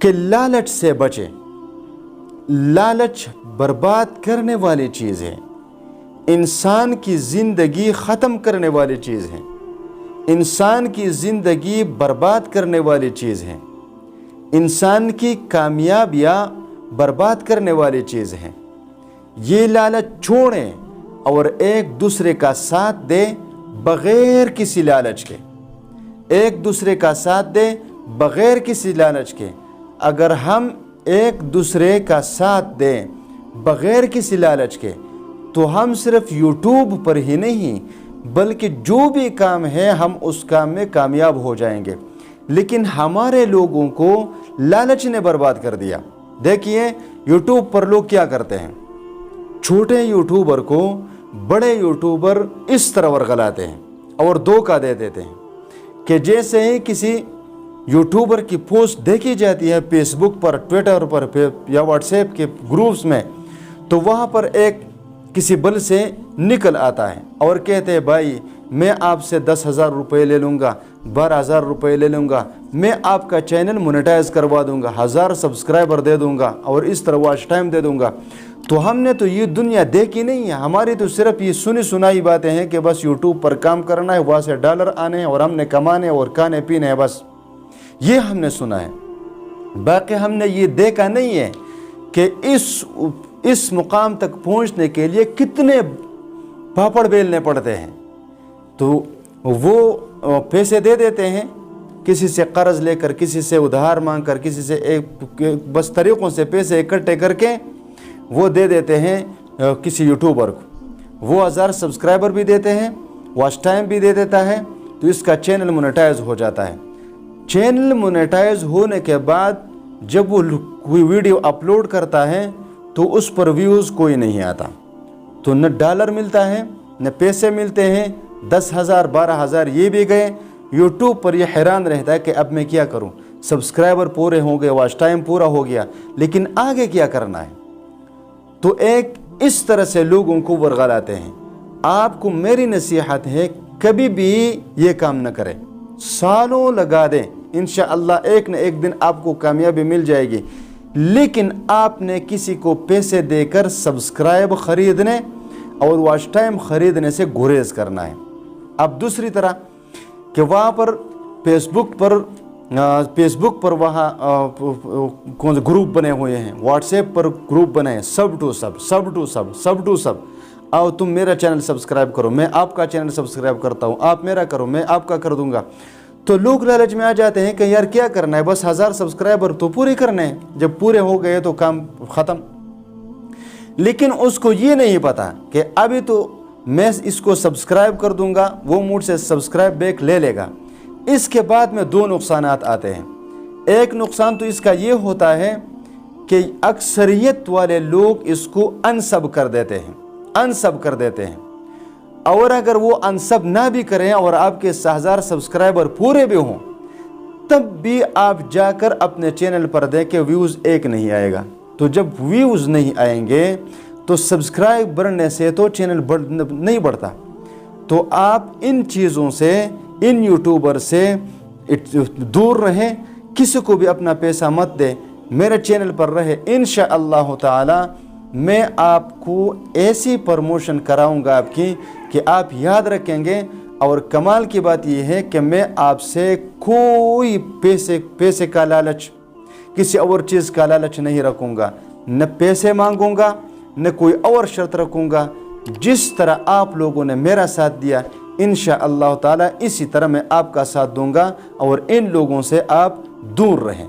کہ لالچ سے بچیں. لالچ برباد کرنے والی چیز ہے, انسان کی زندگی ختم کرنے والی چیز ہے, انسان کی زندگی برباد کرنے والی چیز ہے, انسان کی کامیابیاں برباد کرنے والی چیز ہے. یہ لالچ چھوڑیں اور ایک دوسرے کا ساتھ دیں بغیر کسی لالچ کے, ایک دوسرے کا ساتھ دیں بغیر کسی لالچ کے. اگر ہم ایک دوسرے کا ساتھ دیں بغیر کسی لالچ کے تو ہم صرف یوٹیوب پر ہی نہیں بلکہ جو بھی کام ہے ہم اس کام میں کامیاب ہو جائیں گے. لیکن ہمارے لوگوں کو لالچ نے برباد کر دیا. دیکھیے یوٹیوب پر لوگ کیا کرتے ہیں, چھوٹے یوٹیوبر کو بڑے یوٹیوبر اس طرح ورغلاتے ہیں اور دھوکہ دے دیتے ہیں کہ جیسے ہی کسی یوٹیوبر کی پوسٹ دیکھی جاتی ہے فیس بک پر, ٹویٹر پر یا واٹس ایپ کے گروپس میں, تو وہاں پر ایک کسی بل سے نکل آتا ہے اور کہتے ہیں بھائی میں آپ سے 10,000 روپے لے لوں گا, 12,000 روپے لے لوں گا, میں آپ کا چینل مونیٹائز کروا دوں گا, 1000 سبسکرائبر دے دوں گا اور اس طرح واچ ٹائم دے دوں گا. تو ہم نے تو یہ دنیا دیکھی نہیں ہے, ہماری تو صرف یہ سنی سنائی باتیں ہیں کہ بس یوٹیوب پر کام کرنا ہے, وہاں سے ڈالر آنے ہیں اور ہم نے کمانے اور کھانے پینے ہیں, بس یہ ہم نے سنا ہے. باقی ہم نے یہ دیکھا نہیں ہے کہ اس مقام تک پہنچنے کے لیے کتنے پاپڑ بیلنے پڑتے ہیں. تو وہ پیسے دے دیتے ہیں, کسی سے قرض لے کر, کسی سے ادھار مانگ کر, کسی سے ایک بس طریقوں سے پیسے اکٹھے کر کے وہ دے دیتے ہیں کسی یوٹیوبر کو. وہ 1000 سبسکرائبر بھی دیتے ہیں, واچ ٹائم بھی دے دیتا ہے, تو اس کا چینل مونیٹائز ہو جاتا ہے. چینل مونیٹائز ہونے کے بعد جب وہ کوئی ویڈیو اپلوڈ کرتا ہے تو اس پر ویوز کوئی نہیں آتا, تو نہ ڈالر ملتا ہے نہ پیسے ملتے ہیں. 10,000 12,000 یہ بھی گئے. یوٹیوب پر یہ حیران رہتا ہے کہ اب میں کیا کروں, سبسکرائبر پورے ہو گئے, واچ ٹائم پورا ہو گیا, لیکن آگے کیا کرنا ہے. تو ایک اس طرح سے لوگوں کو ورغلاتے ہیں. آپ کو میری نصیحت ہے کبھی بھی یہ کام نہ کریں, سالوں لگا دیں, انشاءاللہ ایک نہ ایک دن آپ کو کامیابی مل جائے گی. لیکن آپ نے کسی کو پیسے دے کر سبسکرائب خریدنے اور واچ ٹائم خریدنے سے گریز کرنا ہے. اب دوسری طرح کہ وہاں پر فیس بک پر وہاں کون سے گروپ بنے ہوئے ہیں, واٹس ایپ پر گروپ بنے ہیں, سب ٹو سب آؤ تم میرا چینل سبسکرائب کرو, میں آپ کا چینل سبسکرائب کرتا ہوں, آپ میرا کرو میں آپ کا کر دوں گا. تو لوگ لالچ میں آ جاتے ہیں کہ یار کیا کرنا ہے, بس 1000 سبسکرائبر تو پورے کرنے ہیں, جب پورے ہو گئے تو کام ختم. لیکن اس کو یہ نہیں پتا کہ ابھی تو میں اس کو سبسکرائب کر دوں گا, وہ مجھ سے سبسکرائب بیک لے لے گا. اس کے بعد میں 2 نقصانات آتے ہیں. ایک نقصان تو اس کا یہ ہوتا ہے کہ اکثریت والے لوگ اس کو انسب کر دیتے ہیں, اور اگر وہ انسب نہ بھی کریں اور آپ کے 1000 سبسکرائبر پورے بھی ہوں تب بھی آپ جا کر اپنے چینل پر دیکھیں ویوز ایک نہیں آئے گا. تو جب ویوز نہیں آئیں گے تو سبسکرائب بڑھنے سے تو چینل نہیں بڑھتا. تو آپ ان چیزوں سے, ان یوٹیوبر سے دور رہیں, کسی کو بھی اپنا پیسہ مت دیں, میرے چینل پر رہے. انشاءاللہ تعالی میں آپ کو ایسی پروموشن کراؤں گا آپ کی کہ آپ یاد رکھیں گے. اور کمال کی بات یہ ہے کہ میں آپ سے کوئی پیسے کا لالچ, کسی اور چیز کا لالچ نہیں رکھوں گا, نہ پیسے مانگوں گا نہ کوئی اور شرط رکھوں گا. جس طرح آپ لوگوں نے میرا ساتھ دیا انشاءاللہ تعالی اسی طرح میں آپ کا ساتھ دوں گا, اور ان لوگوں سے آپ دور رہیں.